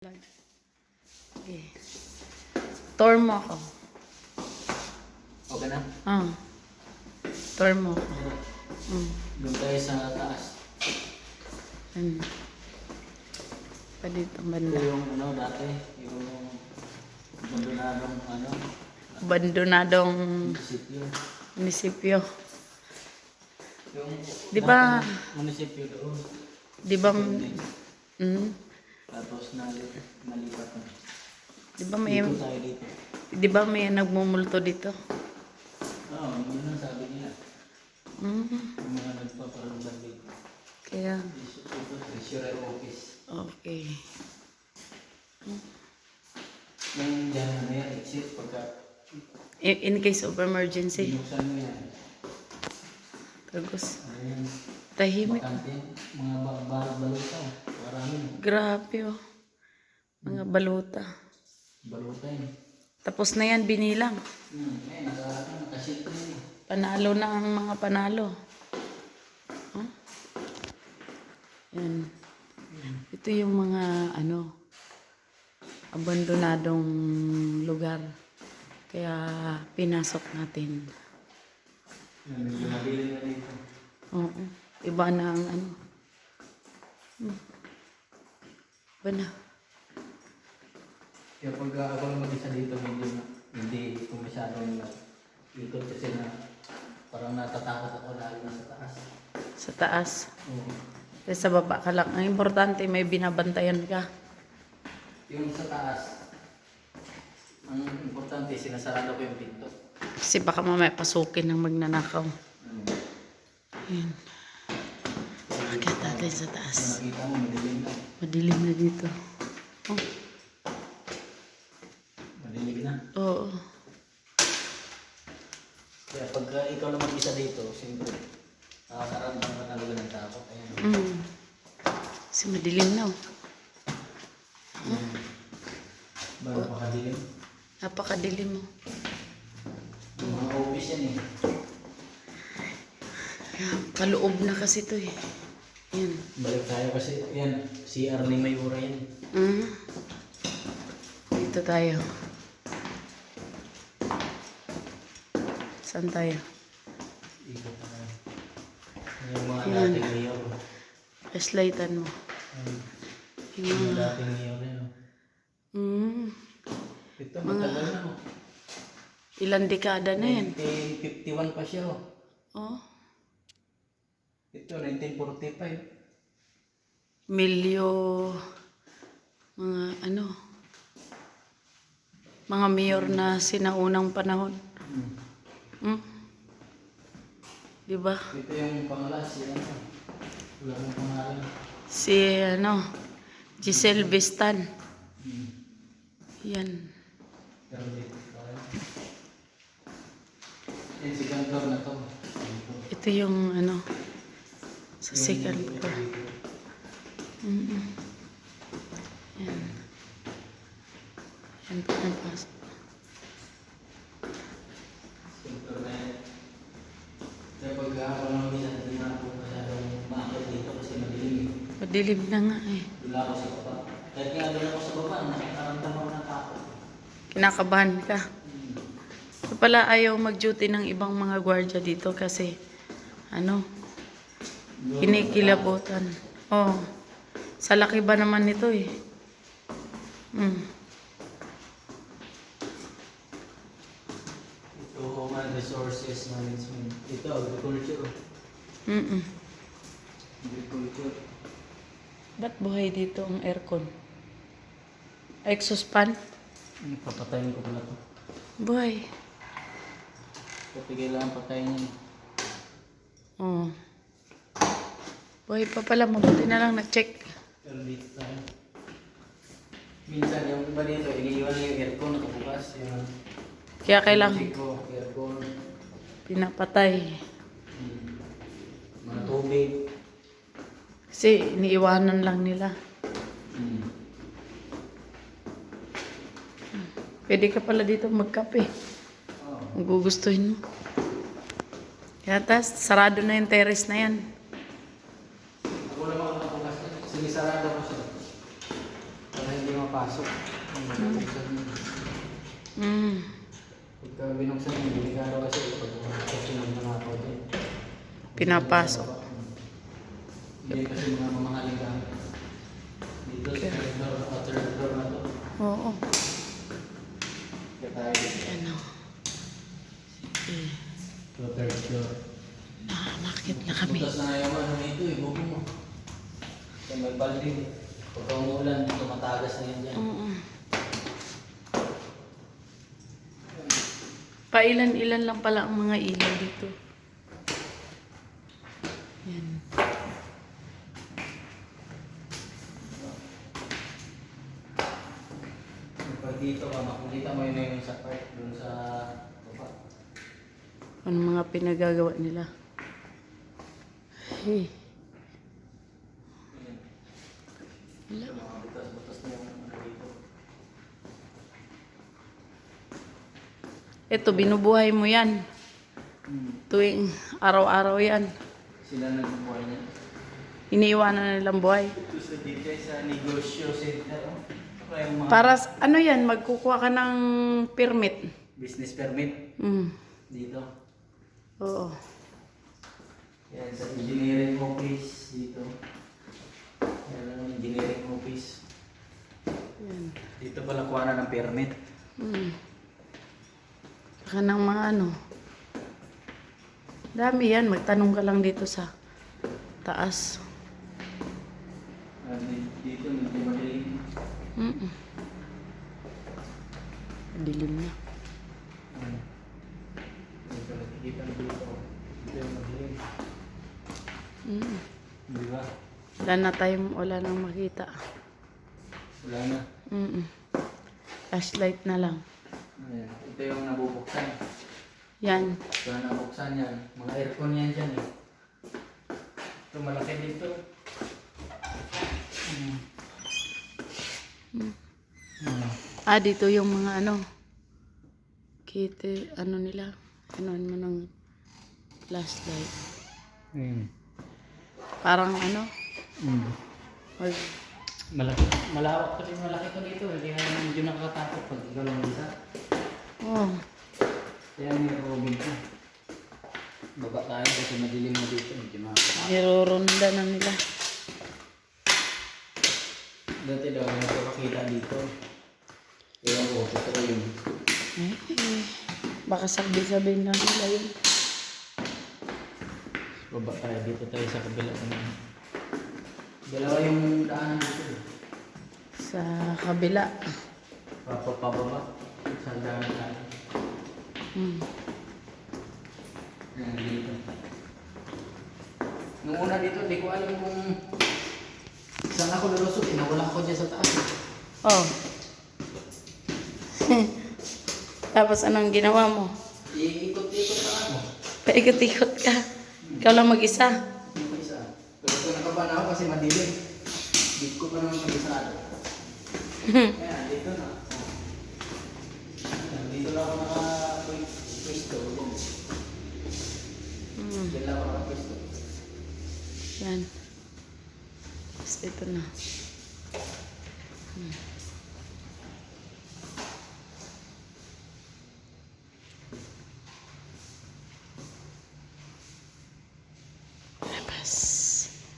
Okay. Tour mo ako. Okay na? Tour mo ako. Doon tayo sa taas. Pa dito Ito banda. yung dati. Yung abandonadong Abandonadong munisipyo. munisipyo. Yung Di ba? Munisipyo doon. Di ba? Tapos nalipat na. Di ba may Dito tayo dito. Di ba may nagmumulto dito? Oo, yun ang sabi nila. Yung mga nagpaparanggan dito. Kaya Ito, treasurer office. okay. Yung dyan na yan, exit pagka In case of emergency. binuksan mo yan. Tagos. Ano yan? Tahimik. Bakante. Mga baluta. Marami. Grabe oh. Mga baluta. Baluta yun. Tapos na yan binilang. Nakasit na yun. Panalo na ang mga panalo. Yan. Ito yung mga abandonadong lugar. Kaya pinasok natin. Mabili na dito. Oo. Iba na ang Iba na. Kaya pag ako lang mag-isa dito, hindi ko masyadong ikot kasi parang natatakot ako lalo na sa taas. Sa taas. Oo. Kasi sa baba ka lang. Ang importante, may binabantayan ka. Yung sa taas, ang importante, sinasarado ko yung pinto. Kasi baka mamaya pasukin ng magnanakaw. Ayan. Akit natin sa taas. Nakita mo, madilim na. Madilim na dito. Oh. Madilim na. Oo. Kaya pag ikaw lang mag-isa dito, siyempre, nakakaramdam ka talaga ng takot. Ayan. Kasi madilim na. Ba, napakadilim. Napakadilim mo. Mga office yan eh. Paloob na kasi ito eh. Yan. Balik tayo kasi yan, CR ni Mayura yan. Dito tayo. Saan tayo? Ikot na tayo. Yung mga Yan. dating mayor. Flashlightan mo. Yung dating mayor yan. Ito, matagal na. Ilang dekada na yan. 1951 pa siya. Oh. Ito, 1945. Milyo. Mga mayor na sinaunang panahon. Diba? Ito yung pangalas. Yan. Wala mong pangalan. Si Giselle Bistan. Yan. Pero dito tayo. Yan, second floor na to. Ito yung sa second floor. Yan. Yan po ang pasok. Second floor na yan. Kaya pag ako lang minsan, hindi na ako masyadong makakit dito kasi madilim. Madilim na nga eh. Dula ako sa baba. Kahit nga doon ako sa baba, nakakaramdam ako ng takot. Kinakabahan ka. So pala ayaw mag-duty ng ibang mga gwardiya dito kasi kinikilabutan. Oh. Sa laki ba naman nito eh. Ito, Human Resources Management. Ito, agriculture. Agriculture. Ba't buhay dito ang aircon? Exhaust fan? Papatayin ko pala to. Buhay. Papigil lang patayin niya. Oh. Buhay pa pala. Mabuti na lang na-check. Pero dito tayo. Minsan yung iba dito, iniiwan na yung aircon nakabukas. Yung Kaya kailangan check ko, aircon, pinapatay. mga tubig. Kasi iniiwanan lang nila. Pwede ka pala dito magkape. Kung gugustuhin mo. Kaya sarado na yung terrace na yan. Ako naman nakabukas. Sinisarado ko siya. Para hindi mapa pinapasok. Ang binuksan mo. Pagka binuksan mo, delikado kasi kasi nanakaw din. Pinapasok. Hindi kasi mga mamahaling gamit. Dito sa third floor na to. Oo. Kaya tayo dito. Ano. Sige. So third floor. Nakamakit na kami. Butas na yung ano nito eh, buko mo. Kaya may balde. Pagka umuulan dito, matagas na yan dyan. Oo. Pailan-ilan lang pala ang mga ilaw dito. Yan. Pag dito ka, makikita mo yun yung sa part, dun sa baba. Ano mga pinagagawa nila. Hey. Wala. Sa mga butas-butas na yung ano dito. Ito, binubuhay mo yan. Tuwing araw-araw yan. Sila nagbubuhay niya. Iniiwanan na nilang buhay. Gusto dito sa negosyo center. Yung mga Para, ano yan, magkukuha ka ng permit. business permit dito. Oo. Yan, sa engineering office dito. Yan ang engineering office. Yan. Dito pala kuha na ng permit. Saka ng mga ano. Dami yan. Magtanong ka lang dito sa taas. Dito medyo madilim. Dilim na. Dito nakikita dito. Dito yung madilim. Di ba? Wala nang makita. Wala na. Flashlight na lang. Ayan. Ito yung nabubuksan. Yan. Ito na nabuksan yan. Mga aircon yan dyan eh. Ito malaki dito. Dito yung mga ano. Kite, ano nila. Ano mo ng flashlight. Parang ano. Mag, Malaki. Malawak kasi malaki to dito. Hindi na medyo nakakatakot pag ikaw lang isa. oh, Kaya may robin ko. Baba tayo kasi madilim na dito. Medyo nakakatakot. niroronda na nila. Dati daw may nakakita dito. Kaya ko, ito ko yun. Baka sabi-sabihin lang nila yun. Baba tayo dito tayo sa kabila naman. Dalawa yung daanan dito eh. Sa kabila. Pababa. Sa daanan tayo. Yan dito. Nung una dito, di ko alam kung saan ako lulusot. Nawala ako dyan sa taas. Oh. Tapos anong ginawa mo? Iikot-ikot na ako. Paikot-ikot ka. Ikaw lang mag-isa. Yung isa. Pero kung nakaban ako kasi madilim. Dito ko pa naman mag-isado. Kaya dito na. Ayan, dito lang ako naka-pwesto. Diyan lang ako naka-pwesto. Yan. Tapos ito na.